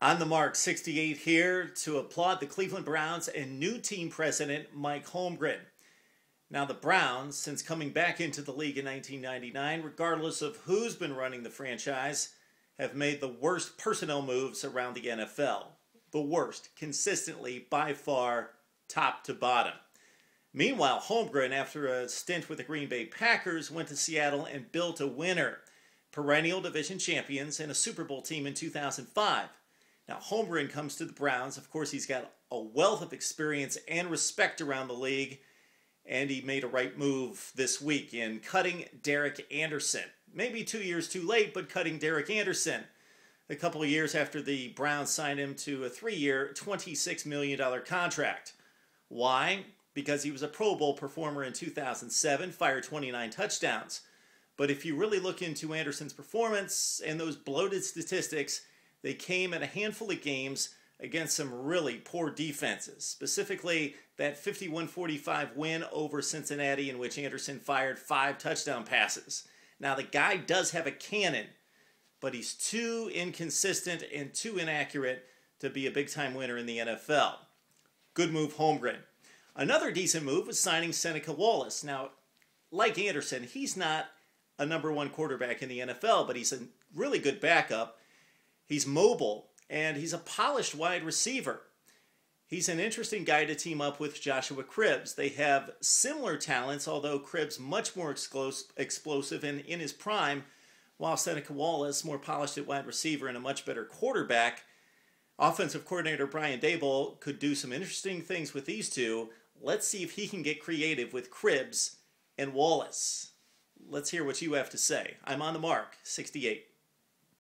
On the mark, 68 here to applaud the Cleveland Browns and new team president Mike Holmgren. Now the Browns, since coming back into the league in 1999, regardless of who's been running the franchise, have made the worst personnel moves around the NFL. The worst, consistently, by far, top to bottom. Meanwhile, Holmgren, after a stint with the Green Bay Packers, went to Seattle and built a winner. Perennial division champions and a Super Bowl team in 2005. Now, Holmgren comes to the Browns. Of course, he's got a wealth of experience and respect around the league, and he made a right move this week in cutting Derek Anderson. Maybe 2 years too late, but cutting Derek Anderson a couple of years after the Browns signed him to a 3-year, $26 million contract. Why? Because he was a Pro Bowl performer in 2007, fired 29 touchdowns. But if you really look into Anderson's performance and those bloated statistics, they came in a handful of games against some really poor defenses. Specifically, that 51-45 win over Cincinnati in which Anderson fired 5 touchdown passes. Now, the guy does have a cannon, but he's too inconsistent and too inaccurate to be a big-time winner in the NFL. Good move, Holmgren. Another decent move was signing Seneca Wallace. Now, like Anderson, he's not a number 1 quarterback in the NFL, but he's a really good backup. He's mobile, and he's a polished wide receiver. He's an interesting guy to team up with Joshua Cribbs. They have similar talents, although Cribbs much more explosive and in his prime, while Seneca Wallace more polished at wide receiver and a much better quarterback. Offensive coordinator Brian Daboll could do some interesting things with these two. Let's see if he can get creative with Cribbs and Wallace. Let's hear what you have to say. I'm on the mark, 68.